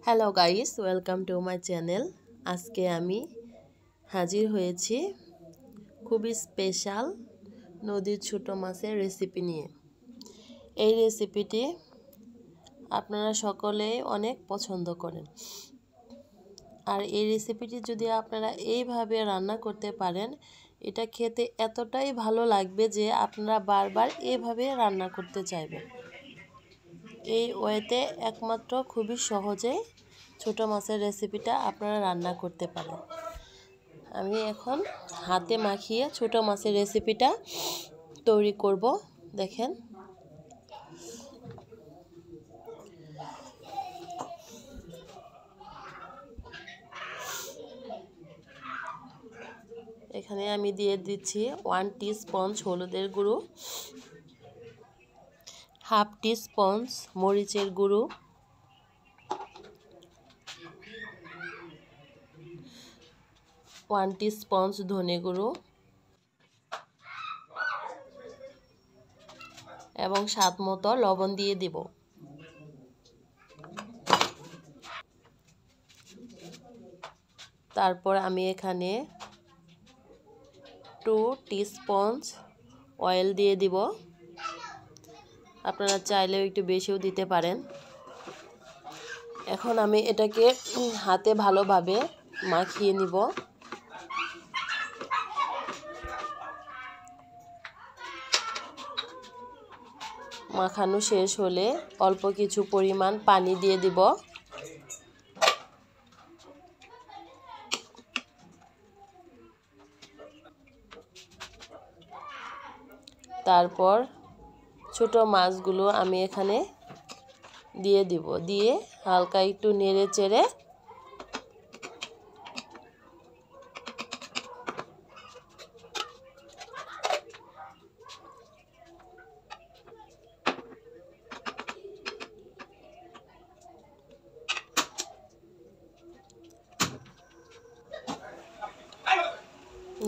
Hello guys, welcome to my channel. আজকে আমি হাজির হয়েছি খুবই স্পেশাল নদীর ছোট মাছের রেসিপি নিয়ে। এই রেসিপিটি আপনারা সকলেই অনেক পছন্দ করেন, আর এই রেসিপিটি যদি আপনারা এইভাবে রান্না করতে পারেন, এটা খেতে এতটাই ভালো লাগবে যে আপনারা বারবার এইভাবে রান্না করতে চাইবেন। এই ওয়েতে একমাত্র খুবই সহজে ছোট মাছের রেসিপিটা আপনারা রান্না করতে পারেন। আমি এখন হাতে মাখিয়ে ছোট মাছের রেসিপিটা তৈরি করব। দেখেন, এখানে আমি দিয়ে দিচ্ছি 1 টিস্পুন হলুদের গুঁড়ো, হাফ টিস্পুন মরিচের গুঁড়ো, 1 টিস্পুন ধনে গুঁড়ো এবং স্বাদ মতো লবণ দিয়ে দিব। তারপর আমি এখানে 2 টিস্পুন অয়েল দিয়ে দিব। আপনারা চাইলেও একটু বেশিও দিতে পারেন। এখন আমি এটাকে হাতে ভালোভাবে মাখিয়ে নিব। মাখানো শেষ হলে অল্প কিছু পরিমাণ পানি দিয়ে দিব। তারপর ছোট মাছগুলো আমি এখানে দিয়ে দিব, দিয়ে হালকা একটু নেড়ে চেড়ে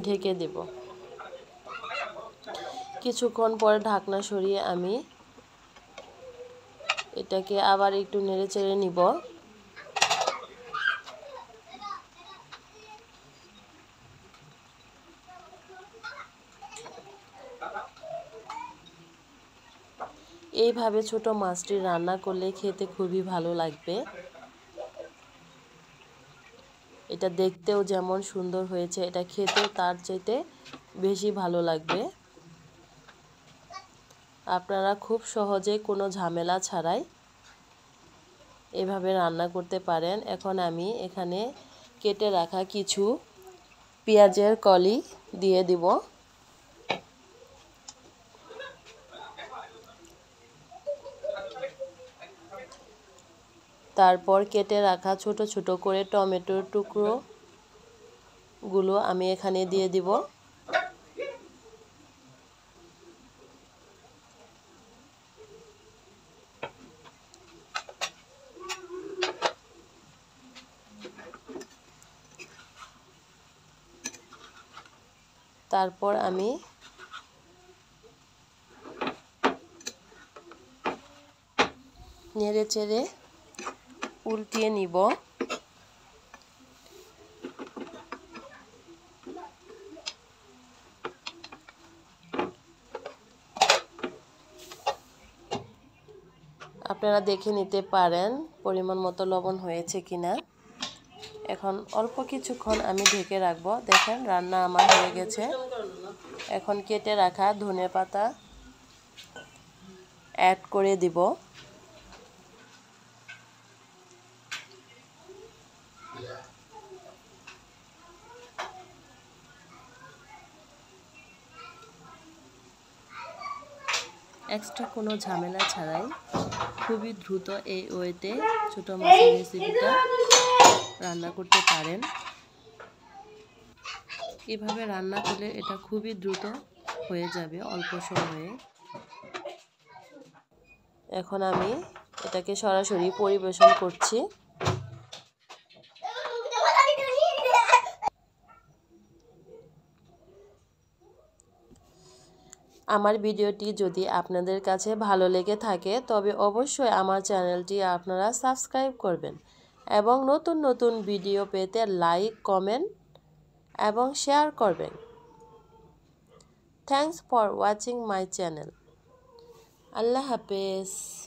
ঢেকে দেব। কিছুক্ষণ পরে ঢাকনা সরিয়ে আমি এটাকে আবার একটু নেড়ে চেড়ে নিব। এইভাবে ছোট মাছটি রান্না করলে খেতে খুবই ভালো লাগবে। এটা দেখতেও যেমন সুন্দর হয়েছে, এটা খেতেও তার চাইতে বেশি ভালো লাগবে। আপনারা খুব সহজে কোনো ঝামেলা ছাড়াই এভাবে রান্না করতে পারেন। এখন আমি এখানে কেটে রাখা কিছু পেঁয়াজের কলি দিয়ে দিব। তারপর কেটে রাখা ছোট ছোট করে টমেটোর টুকরোগুলো আমি এখানে দিয়ে দিব। তারপর আমি নেড়ে চেড়ে উল্টিয়ে নিব। আপনারা দেখে নিতে পারেন পরিমাণ মতো লবণ হয়েছে কিনা। এখন অল্প কিছুক্ষণ আমি ঢেকে রাখবো। দেখেন, রান্না আমার হয়ে গেছে। এখন কেটে রাখা ধনেপাতা অ্যাড করে দিব। এক্সট্রা কোনো ঝামেলা ছাড়াই খুবই দ্রুত এই ওয়েতে ছোট মাছের রেসিপিটা রান্না করতে পারেন। এভাবে রান্না করলে এটা খুবই দ্রুত হয়ে যাবে অল্প সময়ে। এখন আমি এটাকে সরাসরি পরিবেশন করছি। আমার ভিডিওটি যদি আপনাদের কাছে ভালো লেগে থাকে তবে অবশ্যই আমার চ্যানেলটি আপনারা সাবস্ক্রাইব করবেন এবং নতুন নতুন ভিডিও পেতে লাইক কমেন্ট এবং শেয়ার করবেন। Thanks for watching my channel. আল্লাহ হাফেজ।